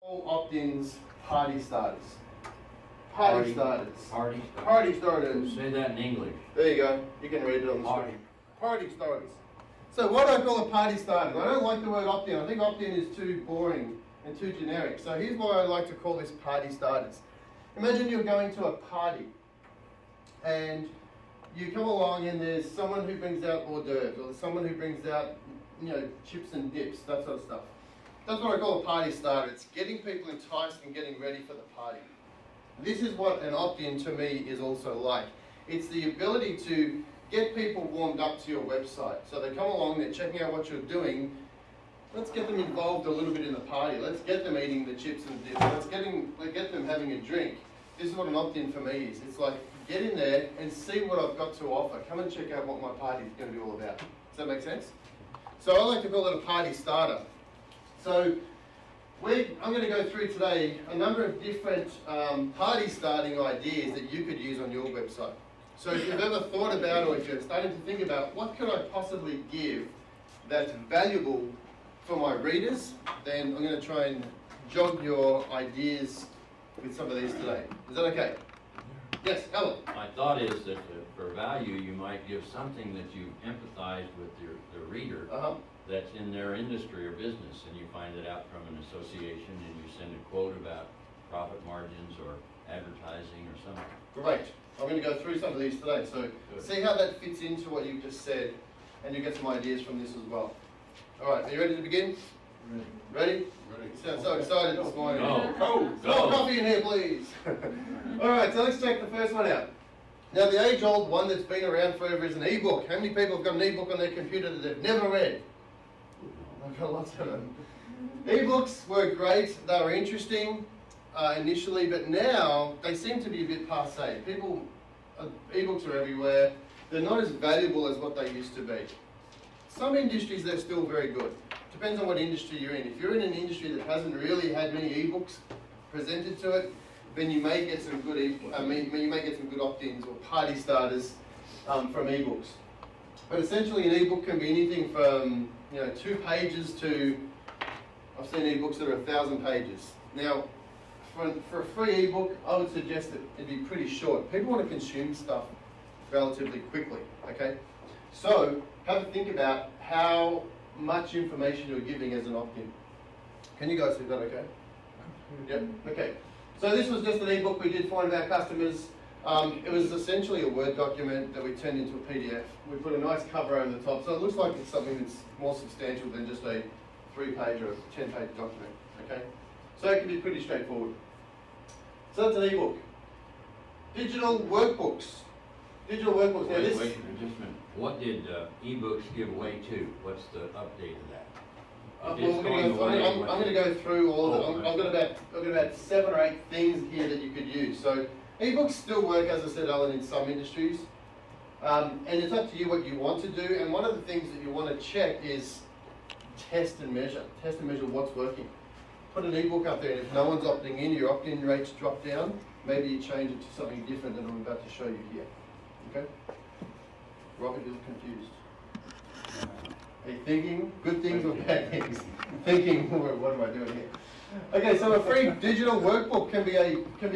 All opt-ins, party starters. Party starters. Party starters. Party starters. Say that in English. There you go. You can read it on the screen. Party starters. So what do I call a party starter? I don't like the word opt-in. I think opt-in is too boring and too generic. So here's why I like to call this party starters. Imagine you're going to a party and you come along and there's someone who brings out hors d'oeuvres, or there's someone who brings out, chips and dips, that sort of stuff. That's what I call a party starter. It's getting people enticed and getting ready for the party. This is what an opt-in to me is also like. It's the ability to get people warmed up to your website. So they come along, they're checking out what you're doing. Let's get them involved a little bit in the party. Let's get them eating the chips and dips. Let's get them having a drink. This is what an opt-in for me is. It's like, get in there and see what I've got to offer. Come and check out what my party is going to be all about. Does that make sense? So I like to call it a party starter. So I'm going to go through today a number of different party starting ideas that you could use on your website. So if you've ever thought about, or if you're starting to think about, what could I possibly give that's valuable for my readers, then I'm going to try and jog your ideas with some of these today. Is that okay? Yes, Alan? My thought is that for value, you might give something that you empathize with the reader that's in their industry or business, and you find it out from an association and you send a quote about profit margins or advertising or something. Great. I'm going to go through some of these today. So see how that fits into what you just said, and you get some ideas from this as well. All right, are you ready to begin? Ready? Ready. You sound so excited this morning. Go. More coffee in here, please. All right, so let's check the first one out. Now, the age-old one that's been around forever is an e-book. How many people have got an e-book on their computer that they've never read? I've got lots of them. E-books were great. They were interesting initially, but now they seem to be a bit passé. E-books are everywhere. They're not as valuable as what they used to be. Some industries, they're still very good. Depends on what industry you're in. If you're in an industry that hasn't really had many e-books presented to it, then you may get some good opt-ins or party starters from e-books. But essentially, an e-book can be anything from 2 pages to, I've seen e-books that are 1,000 pages. Now, for a free e-book, I would suggest that it'd be pretty short. People want to consume stuff relatively quickly. Okay, so have a think about how much information you're giving as an opt-in. Can you guys see that okay? Yep, okay. So this was just an ebook we did for one of our customers. It was essentially a Word document that we turned into a PDF. We put a nice cover over the top, so it looks like it's something that's more substantial than just a 3-page or a 10-page document, okay? So it can be pretty straightforward. So that's an ebook. Digital workbooks. Digital workbooks. Now Wait just a minute. What did ebooks give way to? What's the update of that? I'm going to go through all of it. I've got about 7 or 8 things here that you could use. So ebooks still work, as I said, Alan, in some industries. And it's up to you what you want to do. And one of the things that you want to check is test and measure. Test and measure what's working. Put an ebook up there, and if no one's opting in, your opt-in rates drop down. Maybe you change it to something different that I'm about to show you here. Okay? Robert is confused. Are you thinking good things or bad things? Thinking, what am I doing here? Okay, so a free digital workbook can be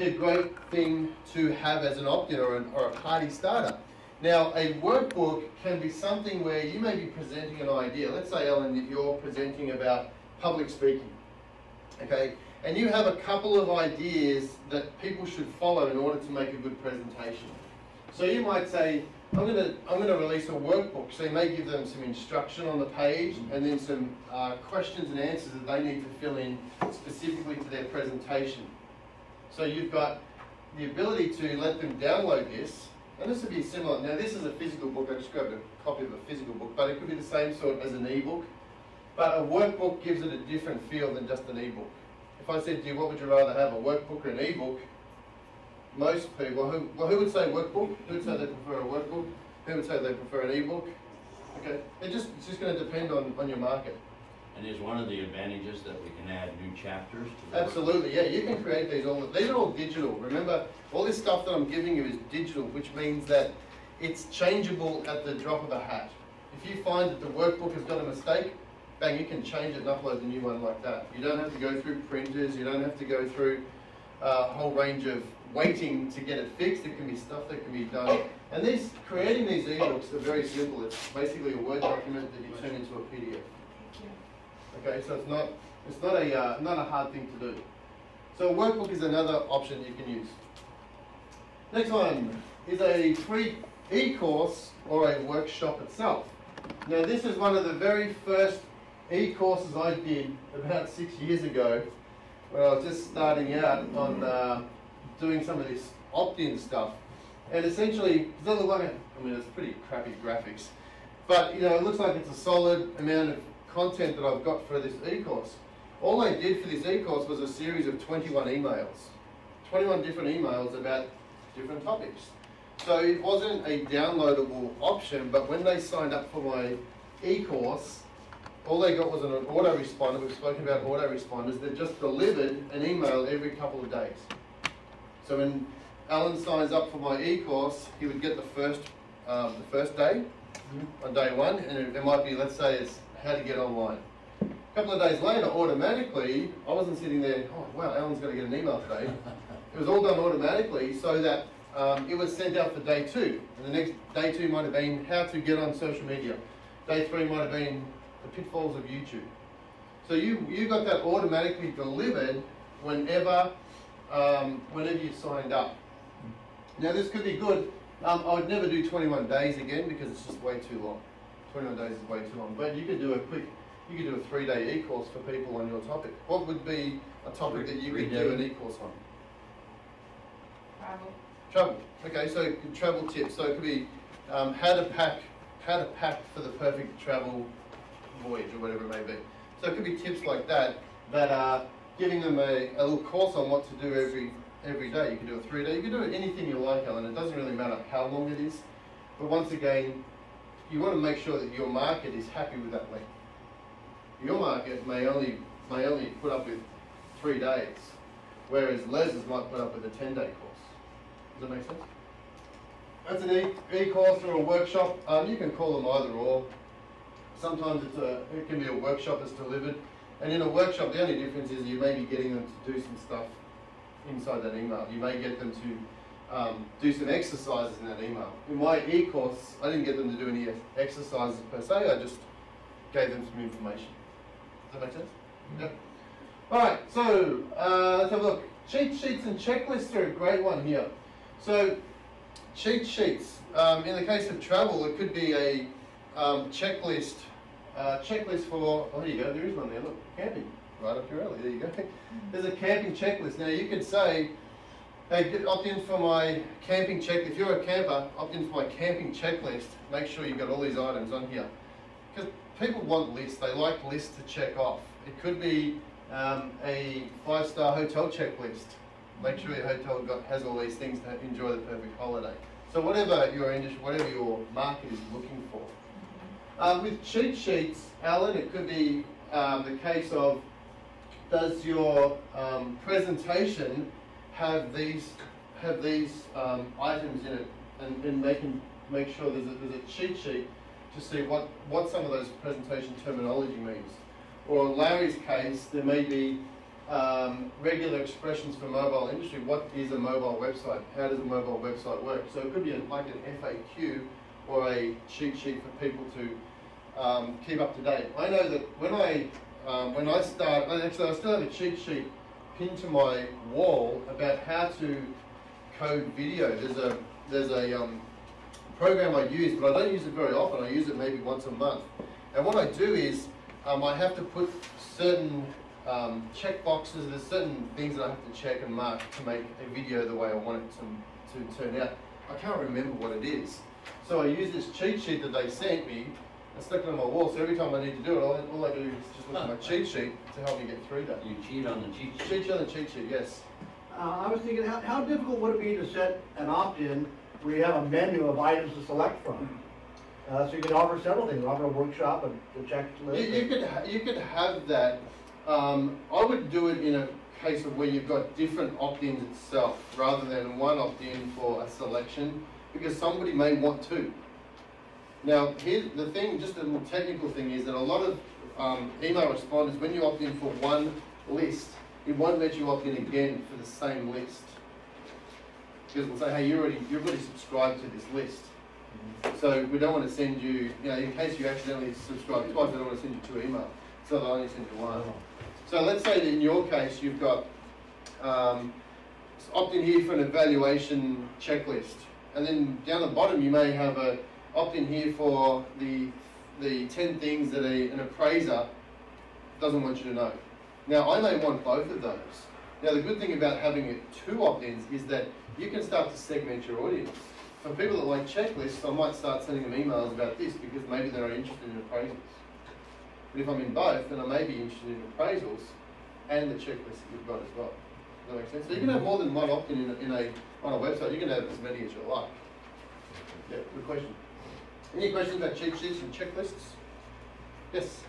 a great thing to have as an opt-in or a party starter. Now, a workbook can be something where you may be presenting an idea. Let's say, Ellen, that you're presenting about public speaking, okay? And you have a couple of ideas that people should follow in order to make a good presentation. So you might say, I'm going to release a workbook. So you may give them some instruction on the page and then some questions and answers that they need to fill in specifically to their presentation. So you've got the ability to let them download this, and this would be similar. Now this is a physical book. I just grabbed a copy of a physical book, but it could be the same sort as an e-book. But a workbook gives it a different feel than just an e-book. If I said to you, what would you rather have, a workbook or an e-book? Most people, who would say workbook? Who would say they prefer a workbook? Who would say they prefer an e-book? Okay, it's just going to depend on your market. And is one of the advantages that we can add new chapters to the Absolutely, yeah. You can create these these are all digital. Remember, all this stuff that I'm giving you is digital, which means that it's changeable at the drop of a hat. If you find that the workbook has got a mistake, bang, you can change it and upload the new one like that. You don't have to go through printers, you don't have to go through a whole range of waiting to get it fixed. It can be stuff that can be done. And creating these ebooks are very simple. It's basically a Word document that you turn into a PDF. Okay, so it's not a hard thing to do. So a workbook is another option you can use. Next one is a free e-course or a workshop itself. Now this is one of the very first e-courses I did about 6 years ago when I was just starting out on doing some of this opt-in stuff. And essentially, does that look like it's pretty crappy graphics, but it looks like it's a solid amount of content that I've got for this e-course. All I did for this e-course was a series of 21 emails. 21 different emails about different topics. So it wasn't a downloadable option, but when they signed up for my e-course, all they got was an autoresponder. We've spoken about autoresponders that just delivered an email every couple of days. So when Alan signs up for my e-course, he would get the first day, on day one, and it might be, let's say, it's how to get online. A couple of days later, automatically, I wasn't sitting there, oh wow, Alan's going to get an email today. It was all done automatically so that it was sent out for day 2. And the next day 2 might have been how to get on social media. Day 3 might have been the pitfalls of YouTube. So you got that automatically delivered whenever you signed up. Now this could be good. I would never do 21 days again because it's just way too long. 21 days is way too long. But you could do a 3-day e-course for people on your topic. What would be a topic that you could do an e-course on? Travel. Okay, so travel tips. So it could be how to pack for the perfect travel voyage or whatever it may be. So it could be tips like that are giving them a little course on what to do every day. You can do a 3-day. You can do anything you like, Alan. It doesn't really matter how long it is. But once again, you want to make sure that your market is happy with that length. Your market may only put up with 3 days, whereas Les's might put up with a 10-day course. Does that make sense? That's an e-course or a workshop. You can call them either or. Sometimes it can be a workshop that's delivered. And in a workshop, the only difference is you may be getting them to do some stuff inside that email. You may get them to do some exercises in that email. In my e-course, I didn't get them to do any exercises per se. I just gave them some information. Does that make sense? Yep. All right, so let's have a look. Cheat sheets and checklists are a great one here. So cheat sheets, in the case of travel, it could be a checklist for, oh, there you go, there is one there, look, camping, right up your alley, there you go. There's a camping checklist. Now you could say, hey, opt in for my camping checklist. If you're a camper, opt in for my camping checklist. Make sure you've got all these items on here. Because people want lists, they like lists to check off. It could be a 5-star hotel checklist. Make sure your hotel has all these things to enjoy the perfect holiday. So whatever your industry, whatever your market is looking for. With cheat sheets, Alan, it could be the case of, does your presentation have these items in it, and they can make sure there's a cheat sheet to see what some of those presentation terminology means. Or in Larry's case, there may be regular expressions for mobile industry. What is a mobile website? How does a mobile website work? So it could be like an FAQ or a cheat sheet for people to keep up to date. I know that when I start, actually I still have a cheat sheet pinned to my wall about how to code video. There's a program I use, but I don't use it very often. I use it maybe once a month. And what I do is I have to put certain check boxes. There's certain things that I have to check and mark to make a video the way I want it to turn out. I can't remember what it is. So I use this cheat sheet that they sent me and stuck it on my wall. So every time I need to do it, all I do is just look at my cheat sheet to help me get through that. You cheat on the cheat sheet? Cheat on the cheat sheet, yes. I was thinking, how difficult would it be to set an opt-in where you have a menu of items to select from? So you could offer several things, offer a workshop, a checklist. You could have that. I would do it in a case of where you've got different opt-ins itself, rather than one opt-in for a selection, because somebody may want two. Now, here's the thing, just a little technical thing, is that a lot of email responders, when you opt in for one list, it won't let you opt in again for the same list. Because it'll say, hey, you've already subscribed to this list. So we don't want to send you, in case you accidentally subscribe twice, we don't want to send you 2 emails. So they'll only send you 1. So let's say that in your case, you've got opt in here for an evaluation checklist. And then down the bottom, you may have a opt in here for the 10 things that an appraiser doesn't want you to know. Now, I may want both of those. Now, the good thing about having 2 opt-ins is that you can start to segment your audience. For people that like checklists, I might start sending them emails about this because maybe they're interested in appraisals. But if I'm in both, then I may be interested in appraisals and the checklist that you've got as well. Does that make sense? So you can have more than one opt-in on a website. You can have as many as you like. Yeah, good question. Any questions about cheat sheets and checklists? Yes?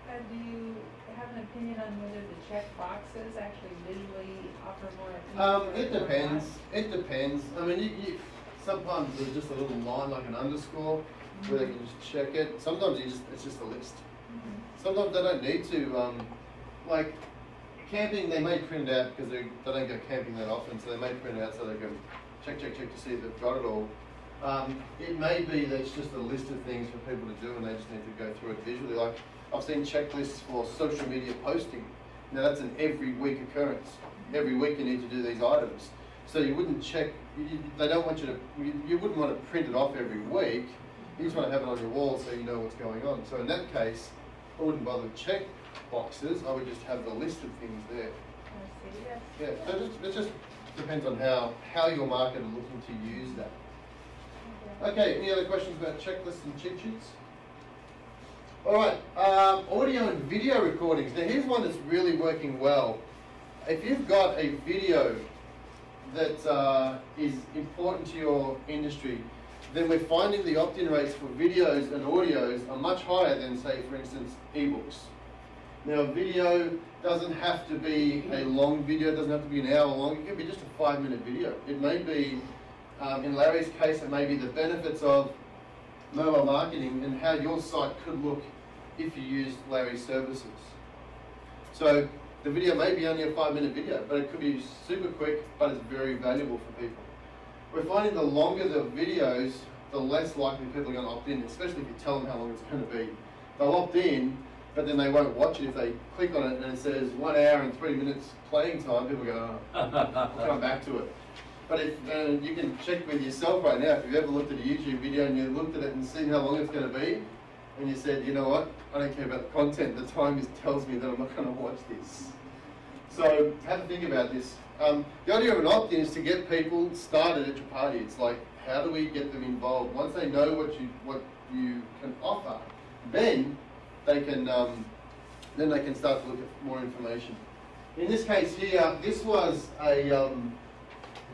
Do you have an opinion on whether the check boxes actually visually offer more? It depends. It depends. I mean, sometimes there's just a little line like an underscore where they can just check it. Sometimes it's just a list. Sometimes they don't need to. Like camping, they may print it out because they don't go camping that often, so they may print it out so they can check to see if they've got it all. It may be that it's just a list of things for people to do and they just need to go through it visually. Like I've seen checklists for social media posting. Now that's an every week occurrence. Every week you need to do these items. So you wouldn't check, they don't want you to, you wouldn't want to print it off every week. You just want to have it on your wall so you know what's going on. So in that case, I wouldn't bother with check boxes. I would just have the list of things there. I see, yes. Yeah, so it just depends on how your market are looking to use that. Okay, any other questions about checklists and cheat sheets? All right, audio and video recordings. Now here's one that's really working well. If you've got a video that is important to your industry, then we're finding the opt-in rates for videos and audios are much higher than, say, for instance, ebooks. Now, video doesn't have to be a long video, it doesn't have to be an hour long, it can be just a 5-minute video. It may be, in Larry's case, it may be the benefits of mobile marketing and how your site could look if you used Larry's services. So, the video may be only a 5-minute video, but it could be super quick, but it's very valuable for people. We're finding the longer the videos, the less likely people are going to opt in, especially if you tell them how long it's going to be. They'll opt in, but then they won't watch it. If they click on it and it says 1 hour and 3 minutes playing time, people go, oh, I'll come back to it. But if you can check with yourself right now, if you've ever looked at a YouTube video and you looked at it and seen how long it's going to be, and you said, you know what, I don't care about the content, the time tells me that I'm not going to watch this. So have a think about this. The idea of an opt-in is to get people started at your party. It's like, how do we get them involved? Once they know what you can offer, then they can start to look at more information. In this case here, this was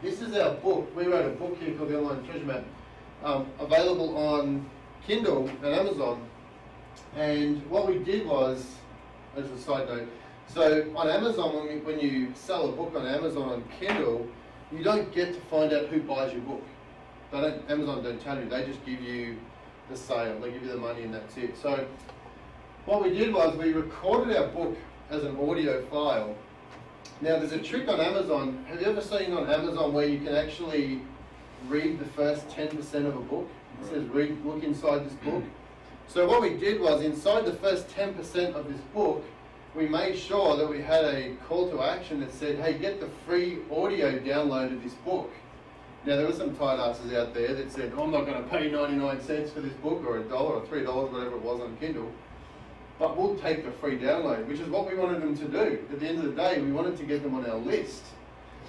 this is our book. We wrote a book here called The Online Treasure Map, available on Kindle and Amazon. And what we did was, as a side note, so on Amazon, when you sell a book on Amazon on Kindle, you don't get to find out who buys your book. Amazon don't tell you, they just give you the sale, they give you the money and that's it. So what we did was we recorded our book as an audio file. Now there's a trick on Amazon. Have you ever seen on Amazon where you can actually read the first 10% of a book? It says look inside this book. So what we did was inside the first 10% of this book, we made sure that we had a call to action that said, hey, get the free audio download of this book. Now, there were some tight asses out there that said, oh, I'm not going to pay 99 cents for this book, or $1 or $3, whatever it was on Kindle, but we'll take the free download, which is what we wanted them to do. At the end of the day, we wanted to get them on our list.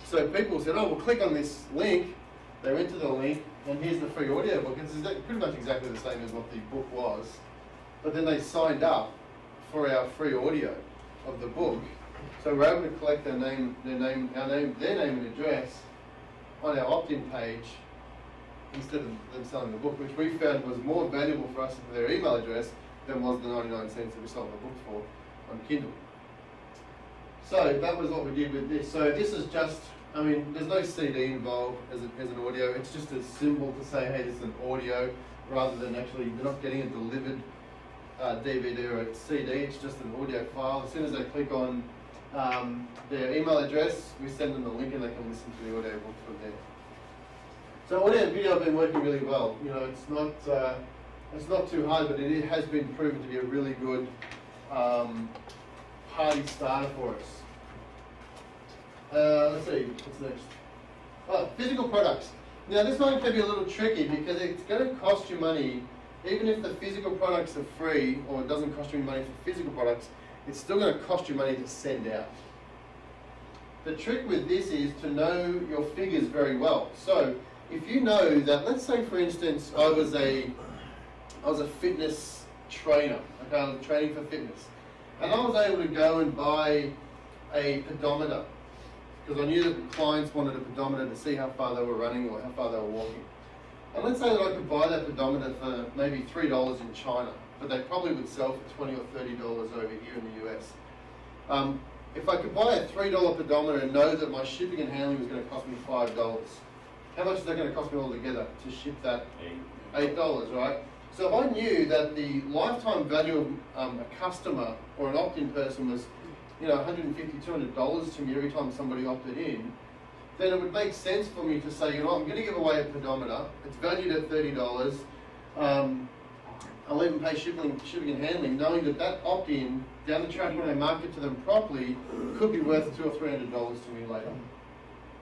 So people said, oh, well, click on this link. They went to the link, and here's the free audio book. It's pretty much exactly the same as what the book was. But then they signed up for our free audio of the book, so we're able to collect their name and address on our opt-in page instead of them selling the book, which we found was more valuable for us for their email address than was the 99 cents that we sold the book for on Kindle. So that was what we did with this. So this is just, I mean, there's no CD involved as an audio. It's just a symbol to say, hey, this is an audio, rather than actually, you're not getting it delivered DVD or a CD, it's just an audio file. As soon as they click on their email address, we send them the link and they can listen to the audio book from there. So audio and video have been working really well. You know, it's not too hard, but it has been proven to be a really good party starter for us. Let's see, what's next? Oh, physical products. Now this one can be a little tricky because it's going to cost you money. Even if the physical products are free or it doesn't cost you any money for physical products, it's still going to cost you money to send out. The trick with this is to know your figures very well. So if you know that, let's say for instance, I was a fitness trainer, okay, I was training for fitness, and I was able to go and buy a pedometer because I knew that the clients wanted a pedometer to see how far they were running or how far they were walking. And let's say that I could buy that pedometer for maybe $3 in China, but they probably would sell for $20 or $30 over here in the US. If I could buy a $3 pedometer and know that my shipping and handling was going to cost me $5, how much is that going to cost me altogether to ship that? $8, right? So if I knew that the lifetime value of a customer or an opt-in person was, you know, $150, $200 to me every time somebody opted in, then it would make sense for me to say, you know what, I'm going to give away a pedometer. It's valued at $30. I'll even pay shipping and handling, knowing that that opt-in down the track when I market to them properly could be worth $200 or $300 to me later.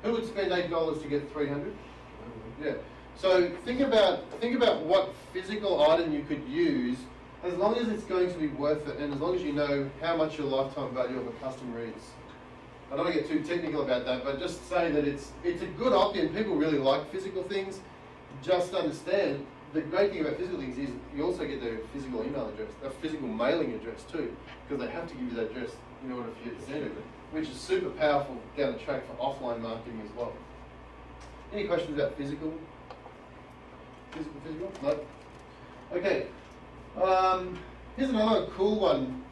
Who would spend $8 to get $300? Yeah. So think about what physical item you could use, as long as it's going to be worth it, and as long as you know how much your lifetime value of a customer is. I don't want to get too technical about that, but just say that it's a good opt-in. People really like physical things. Just understand, the great thing about physical things is you also get their physical email address, their physical mailing address too, because they have to give you that address in order for you to send it, which is super powerful down the track for offline marketing as well. Any questions about physical? Physical? No? Okay. Here's another cool one.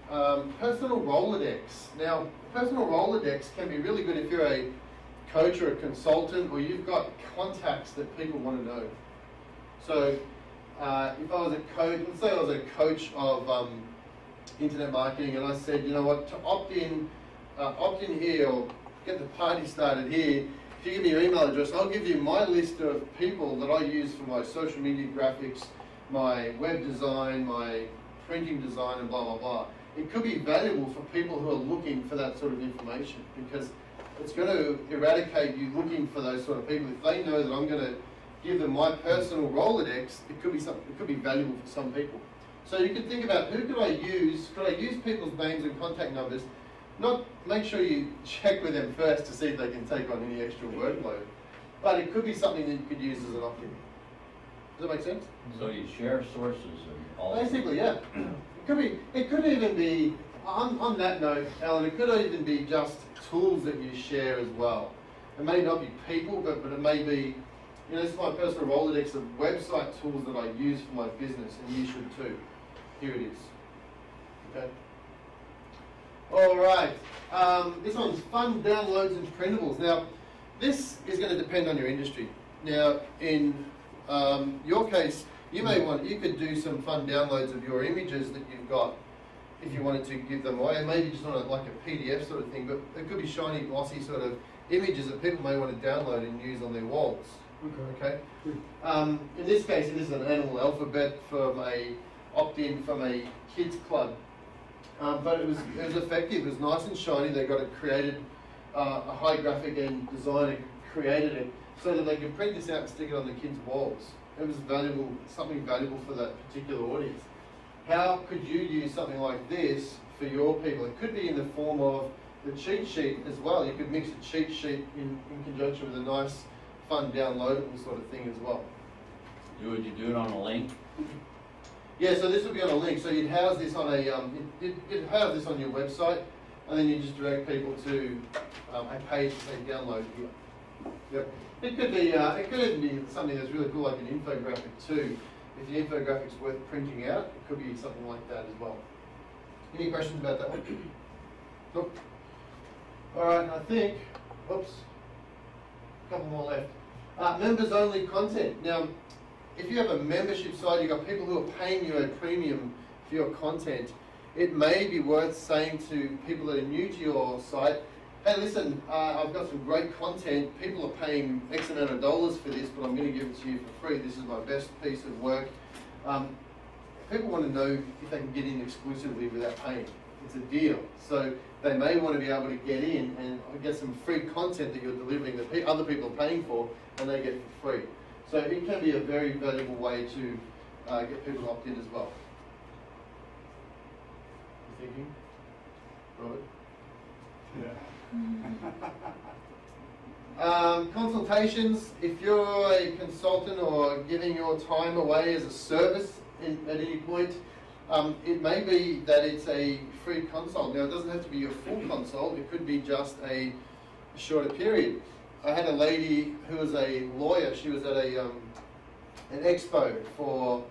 Personal Rolodex. Now, personal Rolodex can be really good if you're a coach or a consultant or you've got contacts that people want to know. So, if I was a coach, let's say I was a coach of internet marketing and I said, you know what, to opt in here or get the party started here, if you give me your email address, I'll give you my list of people that I use for my social media graphics, my web design, my printing design, and blah, blah, blah. It could be valuable for people who are looking for that sort of information because it's going to eradicate you looking for those sort of people. If they know that I'm going to give them my personal Rolodex, it could be valuable for some people. So you can think about who could I use? Could I use people's names and contact numbers? Make sure you check with them first to see if they can take on any extra workload. But it could be something that you could use as an opt-in. Does that make sense? So you share sources and all. Basically, yeah. It could even be, on that note, Alan, it could even be just tools that you share as well. It may not be people, but it may be, you know, this is my personal Rolodex of website tools that I use for my business, and you should too. Here it is. Okay. All right. This one's fun downloads and printables. Now, this is going to depend on your industry. Now, in your case, you could do some fun downloads of your images that you've got if you wanted to give them away, and maybe just on like a PDF sort of thing, but it could be shiny, glossy sort of images that people may want to download and use on their walls. Okay. In this case, it is an animal alphabet from a opt-in from a kids club, but it was effective. It was nice and shiny. They got it created, a high graphic end designer created it so that they could print this out and stick it on the kids' walls. It was valuable, something valuable for that particular audience. How could you use something like this for your people? It could be in the form of the cheat sheet as well. You could mix a cheat sheet in conjunction with a nice, fun, downloadable sort of thing as well. Would you do it on a link? Yeah, so this would be on a link. So you'd house this on you'd house this on your website, and then you just direct people to a page to say download here. Yep. It could even be something that's really cool, like an infographic too. If the infographic's worth printing out, it could be something like that as well. Any questions about that one? Nope. All right, I think, oops, a couple more left. Members only content. Now, if you have a membership site, you've got people who are paying you a premium for your content, it may be worth saying to people that are new to your site, hey, listen, I've got some great content. People are paying X amount of dollars for this, but I'm going to give it to you for free. This is my best piece of work. People want to know if they can get in exclusively without paying. It's a deal. So they may want to be able to get in and get some free content that you're delivering that other people are paying for, and they get for free. So it can be a very valuable way to get people to opt in as well. You thinking, Robert? Yeah. Consultations, if you're a consultant or giving your time away as a service at any point, it may be that it's a free consult. Now, it doesn't have to be a full consult. It could be just a shorter period. I had a lady who was a lawyer. She was at an expo for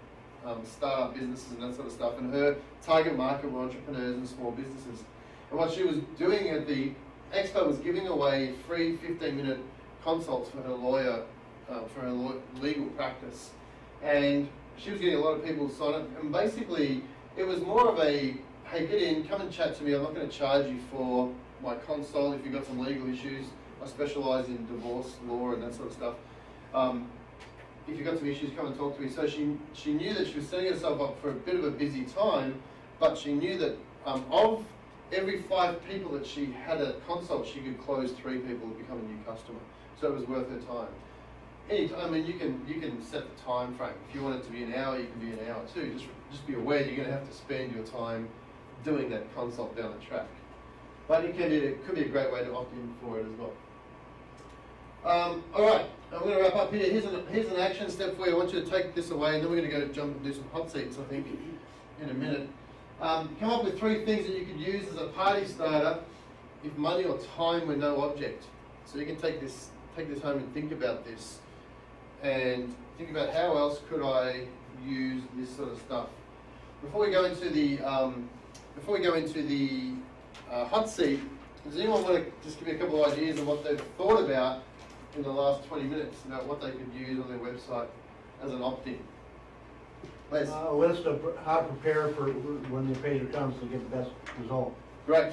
startup businesses and that sort of stuff, and her target market were entrepreneurs and small businesses. And what she was doing at the expo was giving away free 15-minute consults for her lawyer, for her legal practice. And she was getting a lot of people to sign up. And basically, it was more of a, hey, get in, come and chat to me. I'm not going to charge you for my consult if you've got some legal issues. I specialise in divorce law and that sort of stuff. If you've got some issues, come and talk to me. So she knew that she was setting herself up for a bit of a busy time, but she knew that of every 5 people that she had a consult, she could close 3 people and become a new customer. So it was worth her time. Anytime, I mean, you can set the time frame. If you want it to be an hour, you can be an hour too. Just be aware you're going to have to spend your time doing that consult down the track. But it could be a great way to opt in for it as well. All right, I'm going to wrap up here. Here's an action step for you. I want you to take this away, and then we're going to go jump and do some hot seats, I think, in a minute. Come up with 3 things that you could use as a party starter if money or time were no object. So you can take this home and think about this, and think about how else could I use this sort of stuff. Before we go into the hot seat, does anyone want to just give me a couple of ideas of what they've thought about in the last 20 minutes about what they could use on their website as an opt-in? A list of how to prepare for when the pager comes to get the best result. Great.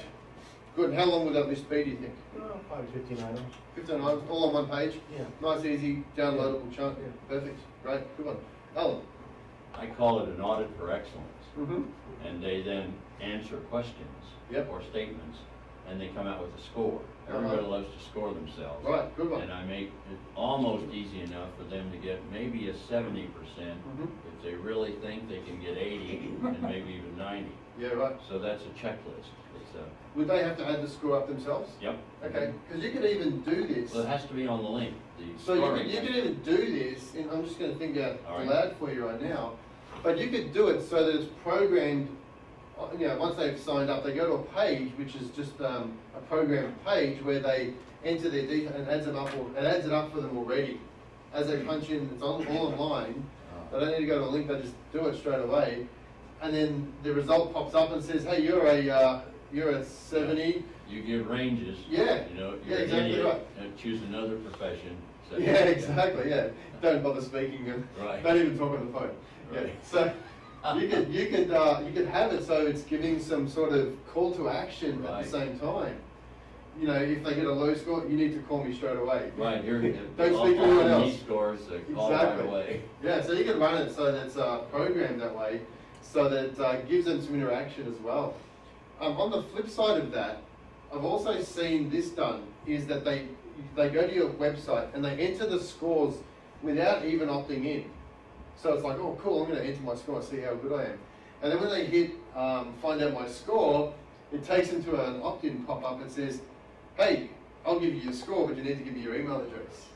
Good. How long would that list be, do you think? Probably 15 items. 15 items, all on one page? Yeah. Nice, easy, downloadable chunk. Yeah. Perfect. Great. Good one. Alan? I call it an audit for excellence. Mm-hmm. And they then answer questions or statements, and they come out with a score. Everybody loves to score themselves. Right, good one. And I make it almost easy enough for them to get maybe a 70%. If they really think they can get 80 and maybe even 90. Yeah, right. So that's a checklist. It's a, would they have to add the score up themselves? Yep. Okay, because you could even do this. Well, it has to be on the link. So you could even do this, and I'm just going to think out loud for you right now, but you could do it so that it's programmed. You know, once they've signed up, they go to a page which is just a programmed page where they enter their details and adds it up for them already. As they punch in, it's all online. They don't need to go to a link; they just do it straight away, and then the result pops up and says, "Hey, you're a 70." You give ranges. Yeah. You know, yeah, exactly right. Choose another profession. So yeah, exactly. Yeah. Don't bother speaking and don't even talk on the phone. Right. Yeah. So. You could have it so it's giving some sort of call to action at the same time. You know, if they get a low score, you need to call me straight away. Right, here. Don't speak to anyone else. Scores, call right away. Yeah, so you can run it so that it's programmed that way, so that it gives them some interaction as well. On the flip side of that, I've also seen this done, is that they go to your website and they enter the scores without even opting in. So it's like, oh cool, I'm going to enter my score and see how good I am. And then when they hit find out my score, it takes them to an opt-in pop-up that says, hey, I'll give you your score, but you need to give me your email address.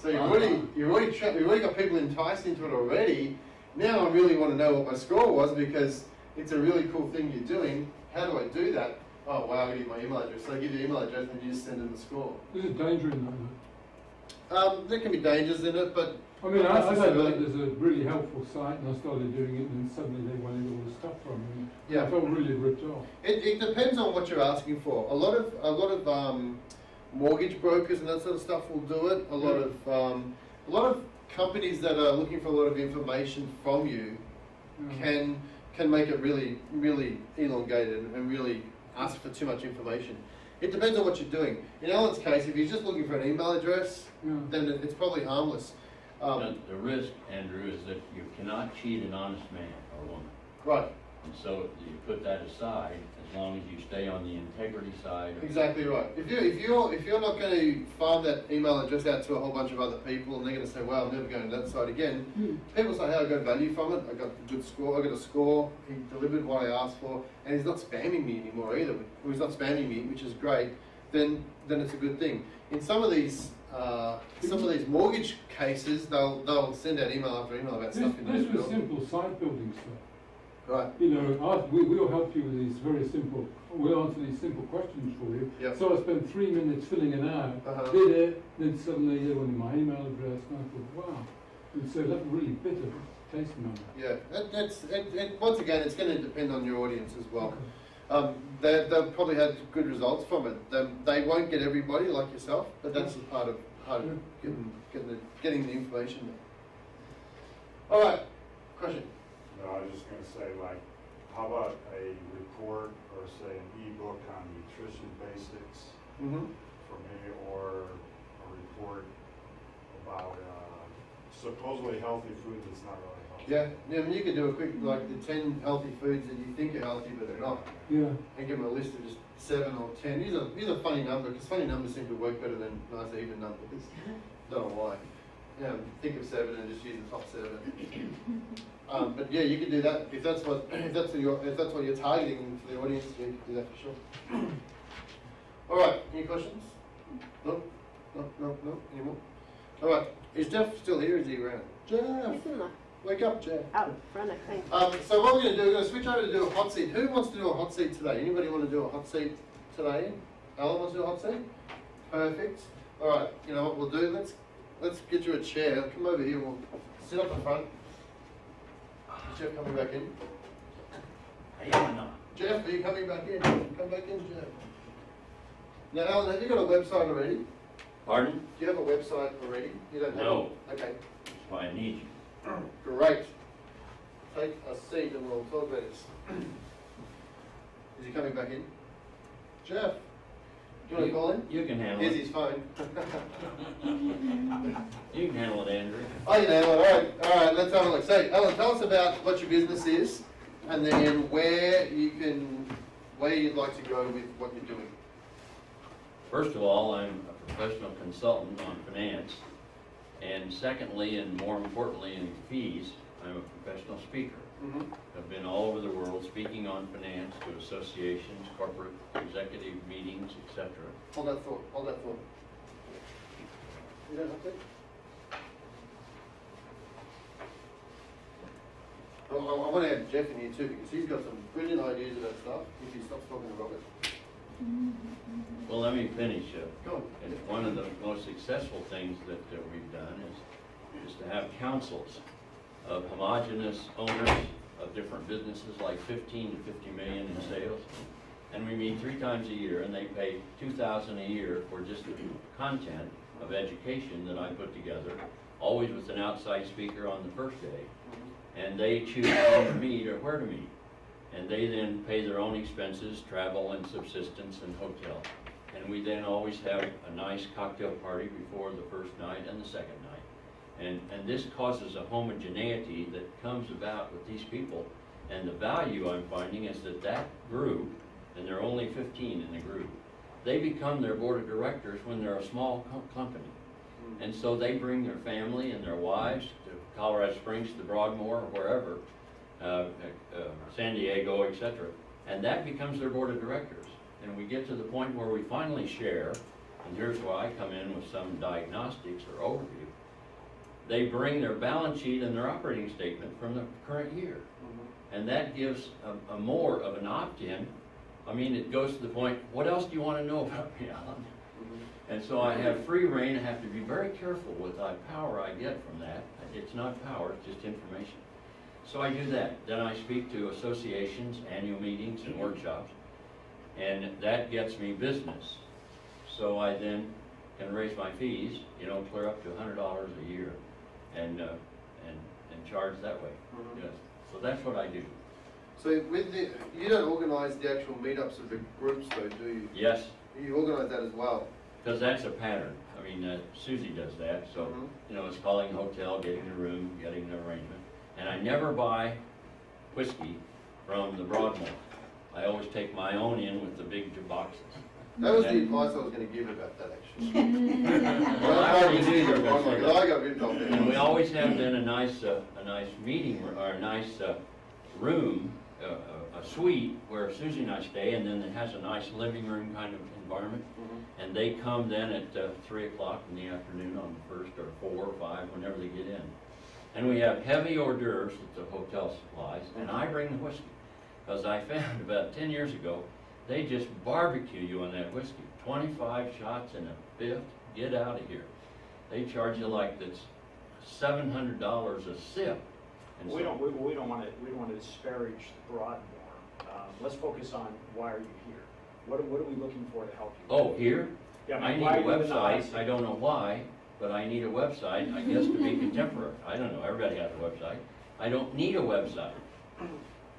So you've already got people enticed into it already. Now I really want to know what my score was because it's a really cool thing you're doing. How do I do that? Oh wow, I give you my email address. So I give you your email address and you just send them the score. There's a danger in that. There can be dangers in it, but I mean, I know that there's a really helpful site, and I started doing it, and then suddenly they wanted all the stuff from me. Yeah. I felt really ripped off. It depends on what you're asking for. A lot of mortgage brokers and that sort of stuff will do it. A lot of companies that are looking for a lot of information from you can can make it really, really elongated and really ask for too much information. It depends on what you're doing. In Alan's case, if he's just looking for an email address, then it's probably harmless. The risk, Andrew, is that you cannot cheat an honest man or woman. Right. And so you put that aside as long as you stay on the integrity side. Exactly right. If you're not going to farm that email address out to a whole bunch of other people, and they're going to say, "Well, I'm never going to that site again." People say, "Hey, I got value from it. I got a good score. I got a score. He delivered what I asked for, and he's not spamming me anymore either. Or he's not spamming me, which is great. Then it's a good thing." In some of these mortgage cases, they'll send out email after email about stuff in This their was simple site building stuff. Right. You know, we'll help you with these very simple, we'll answer these simple questions for you. Yep. So I spent 3 minutes filling it out, did it, then suddenly they went in my email address, and I thought, wow. And so that's really bitter taste in my mouth. Yeah, once again, it's going to depend on your audience as well. Okay. They've probably had good results from it. They won't get everybody like yourself, but that's a part of getting the information there. All right, question. No, I was just going to say, like, how about a report or say an ebook on nutrition basics for me, or a report about supposedly healthy food that's not really healthy? Yeah, I mean, you could do a quick, like, the 10 healthy foods that you think are healthy but they're not. Yeah. And give them a list of just 7 or 10. These are funny numbers, because funny numbers seem to work better than nice even numbers. Don't know why. Think of 7 and just use the top 7. But yeah, you can do that if that's what you're targeting for the audience. Yeah, you can do that for sure. All right, any questions? No. Any more? All right, is Jeff still here? Is he around? Jeff, He's in the wake up, Jeff. out front, I think. So what we're going to do, we're going to switch over to do a hot seat. Who wants to do a hot seat today? Anybody want to do a hot seat today? Alan wants to do a hot seat? Perfect. All right, you know what we'll do? Let's get you a chair. Come over here. We'll sit up in front. Is Jeff coming back in? I am not. Jeff, are you coming back in? Come back in, Jeff. Now, Alan, have you got a website already? Pardon? Do you have a website already? You don't have No. one? Okay. That's why I need you. Great. Take a seat and we'll talk about this. Is he coming back in? Jeff, do you want to call him? You can handle Here's it. his phone. You can handle it, Andrew. I can handle it. All right, let's have a look. So, Alan, tell us about what your business is and then where you'd like to go with what you're doing. First of all, I'm a professional consultant on finance. And secondly, and more importantly in fees, I'm a professional speaker. I've been all over the world speaking on finance to associations, corporate executive meetings, etc. Hold that thought. You don't have to? I want to add Jeff in here too, because he's got some brilliant ideas about stuff if he stops talking to Robert. Well, let me finish. Go on. And one of the most successful things that we've done is to have councils of homogenous owners of different businesses, like 15 to 50 million in sales. And we meet 3 times a year, and they pay $2,000 a year for just the content of education that I put together, always with an outside speaker on the first day. And they choose when to meet or where to meet. And they then pay their own expenses, travel and subsistence and hotel. And we then always have a nice cocktail party before the first night and the second night. And this causes a homogeneity that comes about with these people. And the value I'm finding is that group, and there are only 15 in the group, they become their board of directors when they're a small company. And so they bring their family and their wives to Colorado Springs, to Broadmoor, or wherever, San Diego, etc. And that becomes their board of directors. And we get to the point where we finally share, and here's where I come in with some diagnostics or overview. They bring their balance sheet and their operating statement from the current year. And that gives a more of an opt-in. I mean, it goes to the point, what else do you want to know about me, Alan? And so I have free reign. I have to be very careful with the power I get from that. It's not power, it's just information. So I do that. Then I speak to associations, annual meetings, and workshops. And that gets me business. So I then can raise my fees, clear up to $100 a year and charge that way. Yes. So that's what I do. So with the, you don't organise the actual meetups of the groups though, do you? Yes, You organise that as well? because that's a pattern. I mean, Susie does that, so, Mhm. you know, it's calling a hotel, getting a room, getting an arrangement. And I never buy whiskey from the Broadmoor. I always take my own in with the big boxes. That was the And- advice I was going to give about that actually. Well, I already knew you were gonna say Because I that. got ripped off there. And we always have then a nice meeting, or a nice room, a suite where Susie and I stay, and then it has a nice living room kind of environment. Mhm. And they come then at 3 o'clock in the afternoon on the 1st, or 4 or 5, whenever they get in. And we have heavy hors d'oeuvres that the hotel supplies, and I bring the whiskey. Because I found about 10 years ago, they just barbecue you on that whiskey. 25 shots and a fifth, get out of here. They charge you like that's $700 a sip. And We so- don't want to disparage the Broadmoor. Let's focus on why are you here? What are we looking for to help you? Oh, here? Yeah, I need why a are you in the hot website, seat? I don't know why, but I need a website, I guess to be contemporary. I don't know, everybody has a website. I don't need a website.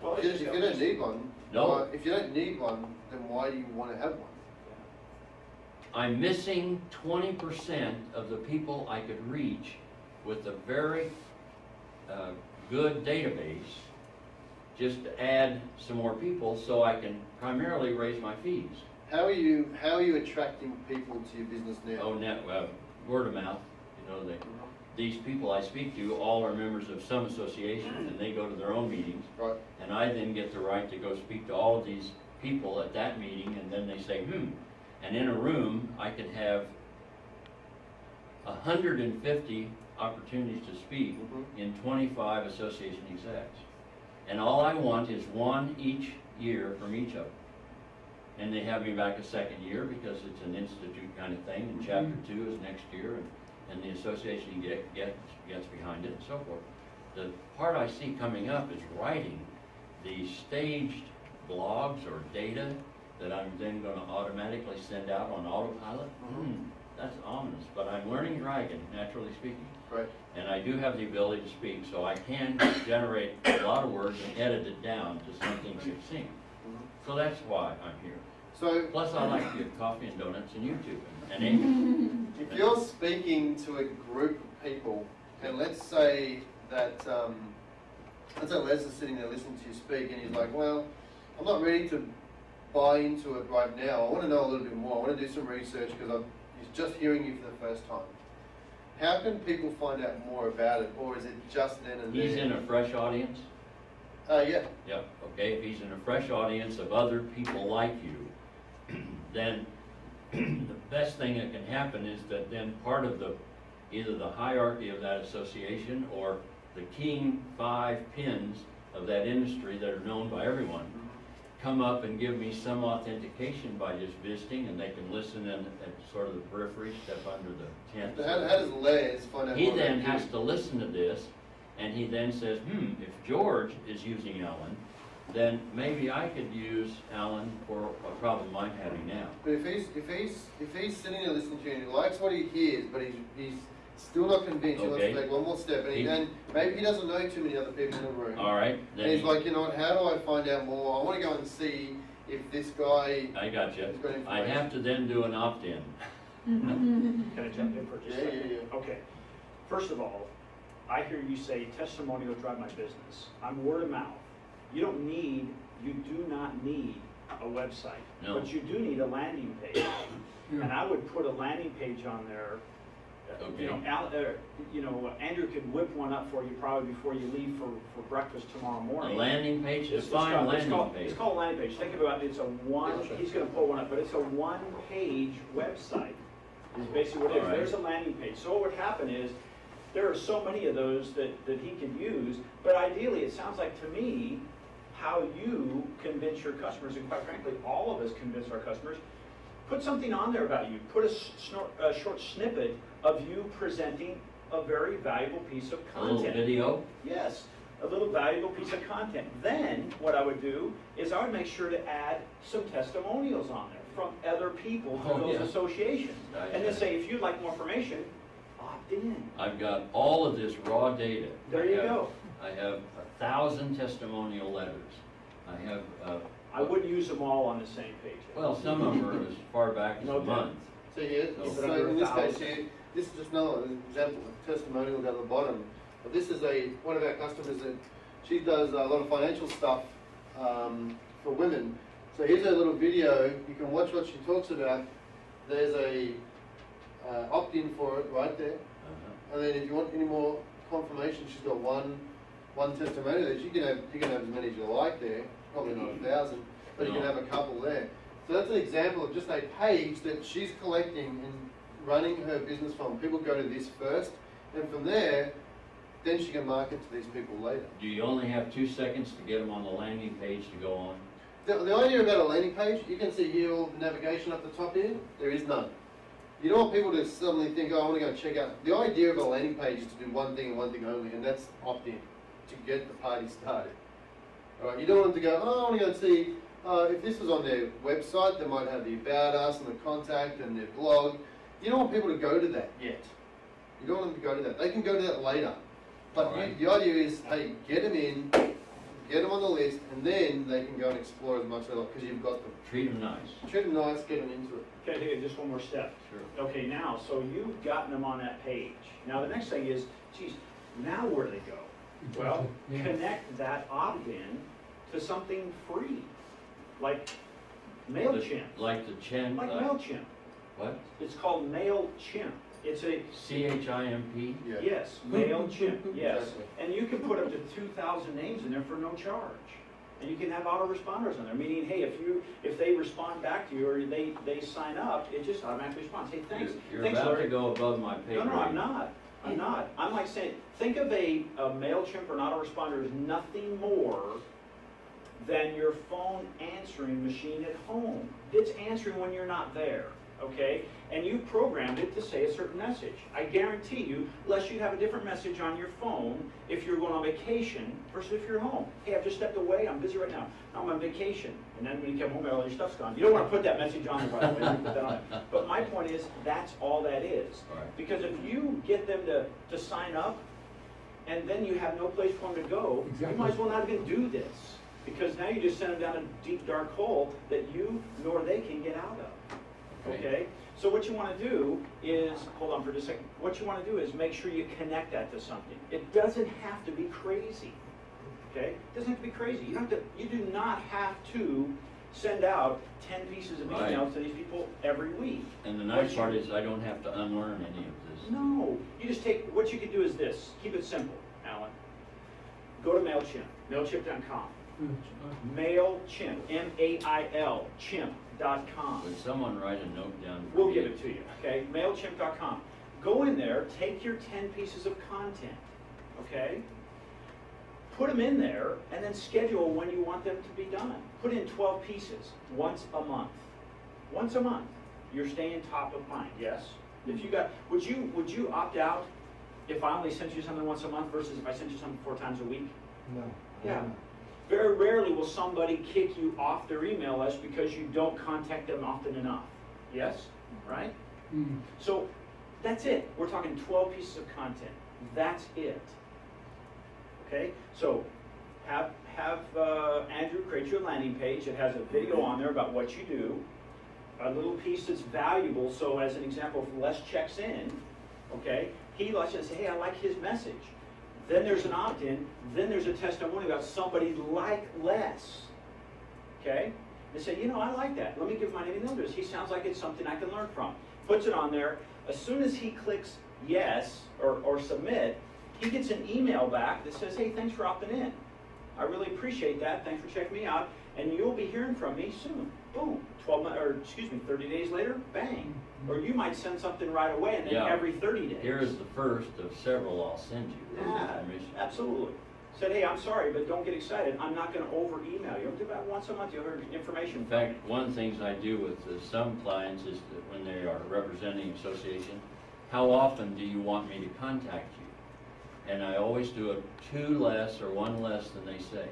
Well, If you don't need one, No. if you don't need one, then why do you want to have one? I'm missing 20% of the people I could reach with a very good database, just to add some more people so I can primarily raise my fees. How are you attracting people to your business now? Oh, word of mouth, you know, these people I speak to all are members of some association, and they go to their own meetings. Right. And I then get the right to go speak to all of these people at that meeting, and then they say, and in a room, I could have 150 opportunities to speak in 25 association execs. And all I want is one each year from each of them. And they have me back a second year because it's an institute kind of thing, and chapter 2 is next year, and the association gets behind it and so forth. The part I see coming up is writing the staged blogs or data that I'm then going to automatically send out on autopilot. That's ominous, but I'm learning Dragon, naturally speaking. Right. And I do have the ability to speak, so I can generate a lot of words and edit it down to something succinct. So that's why I'm here. So Plus, I like to get coffee and donuts and YouTube and Amy. if you're speaking to a group of people, and let's say that Les is sitting there listening to you speak, and he's like, well, I'm not ready to buy into it right now. I want to know a little bit more. I want to do some research because he's just hearing you for the first time. How can people find out more about it, or is it just then and there? He's in a fresh audience. Yeah. Yep, okay, if he's in a fresh audience of other people like you, then the best thing that can happen is that then part of either the hierarchy of that association or the king 5 pins of that industry that are known by everyone come up and give me some authentication by just visiting, and they can listen in at sort of the periphery, step under the tent. So how does Les find out He more then about has you? to listen to this, and he then says, if George is using Alan, then maybe I could use Alan for a problem I'm having now. But if he's sitting there listening to you and he likes what he hears, but he's still not convinced, he wants Okay. to take one more step, and then maybe he doesn't know too many other people in the room. All right, And he's then like, you know what, how do I find out more? I want to go and see if this guy I got you. has got information. I have to then do an opt-in. Can I jump in for just a Yeah, second? yeah. Okay. First of all, I hear you say testimonial drive my business. I'm word of mouth. You do not need a website. No. But you do need a landing page. And I would put a landing page on there. Okay. Andrew could whip one up for you probably before you leave for breakfast tomorrow A morning. landing page, It's define called- landing page. It's called a landing page. Think about it, he's gonna pull one up, but it's a one-page website, is basically what it is. All right. There's a landing page. So what would happen is, there are so many of those that he could use, but ideally, it sounds like to me, how you convince your customers, and quite frankly, all of us convince our customers, put something on there about you. Put a short snippet of you presenting a very valuable piece of A little content. video. Yes, a little valuable piece of content. Then, what I would do is I would make sure to add some testimonials on there from other people Oh, from those yeah. associations. Right. And then say, if you'd like more information, opt in. I've got all of this raw data. There you go. I have 1,000 testimonial letters. I have, I wouldn't use them all on the same page. well, some of them are as far back as a Okay. month. So here, So- so in this case here, this is just another example of testimonial down the bottom. But this is one of our customers that she does a lot of financial stuff for women. So here's a little video. You can watch what she talks about. There's a opt-in for it right there. And then if you want any more confirmation, she's got one testimonial that you can have as many as you like there. Probably not 1,000, but you can have a couple there. So that's an example of just a page that she's collecting and running her business from. People go to this first, and from there, then she can market to these people later. Do you only have 2 seconds to get them on the landing page to go on? The idea about a landing page, you can see here all the navigation up the top here. There is none. You don't want people to suddenly think, oh, I want to go check out. The idea of a landing page is to do one thing and one thing only, and that's opt-in, to get the party started. All right, you don't want them to go, oh, I want to go see, if this was on their website, they might have the About Us and the contact and their blog. You don't want people to go to that yet. You don't want them to go to that. They can go to that later. But the idea is, hey, get them in, get them on the list, and then they can go and explore as much as they like, because you've got them. Treat them nice. Treat them nice, get them into it. Okay, take it just one more step. Sure. Okay, now, so you've gotten them on that page. Now, the next thing is, geez, now where do they go? Well, Yeah. connect that opt-in to something free, like MailChimp. Like the Chen, Like MailChimp. what? It's called MailChimp. It's a, CHIMP? Yeah. yes, MailChimp, yes. Exactly. And you can put up to 2,000 names in there for no charge. And you can have autoresponders on there, meaning, hey, if they respond back to you or they sign up, it just automatically responds. Hey, thanks. You're Thanks, about Larry. to go above my pay No, grade. no, I'm not. I'm not. I'm like saying, think of a MailChimp or an autoresponder as nothing more than your phone answering machine at home. It's answering when you're not there, okay? And you programmed it to say a certain message. I guarantee you, unless you have a different message on your phone if you're going on vacation versus if you're home. Hey, I've just stepped away, I'm busy right now. I'm on vacation. And then when you come home, all your stuff's gone. You don't want to put that message on there, by the way. You put that on there. But my point is, that's all that is. Right. Because if you get them to sign up, and then you have no place for them to go, Exactly. you might as well not even do this. Because now you just send them down a deep, dark hole that you nor they can get out of. Okay? So what you want to do is, hold on for just a second, what you want to do is make sure you connect that to something. It doesn't have to be crazy. Okay? It doesn't have to be crazy. You do not have to send out 10 pieces of emails to these people every week. And the nice part is I don't have to unlearn any of this. No. You just take, what you can do is this. Keep it simple, Alan. Go to MailChimp, MailChimp.com. MailChimp, M-A-I-L, chimp.com. Would someone write a note down for We'll me? give it to you, okay? MailChimp.com. Go in there, take your 10 pieces of content, okay? Put them in there, and then schedule when you want them to be done. Put in 12 pieces, once a month. Once a month. You're staying top of mind, yes? If you got, would you opt out if I only sent you something once a month versus if I sent you something 4 times a week? No. Yeah. Very rarely will somebody kick you off their email list because you don't contact them often enough. Yes? Right? Mm. So that's it. We're talking 12 pieces of content. That's it. Okay? So have Andrew create you a landing page that has a video on there about what you do, a little piece that's valuable. So as an example, if Les checks in, okay, he lets you say, hey, I like his message. Then there's an opt-in, then there's a testimony about somebody like Les. Okay? They say, you know, I like that. Let me give my name and numbers. He sounds like it's something I can learn from. Puts it on there. As soon as he clicks yes or submit, he gets an email back that says, hey, thanks for opting in. I really appreciate that. Thanks for checking me out. And you'll be hearing from me soon. Boom. 30 days later, bang. Or you might send something right away and then every 30 days. Here is the first of several I'll send you. Yeah, absolutely. Said, hey, I'm sorry, but don't get excited. I'm not going to over-email you. Do about once a month, you'll hear information. In fact, one of the things I do with some clients is that when they are representing association, how often do you want me to contact you? And I always do it 2 less or 1 less than they say,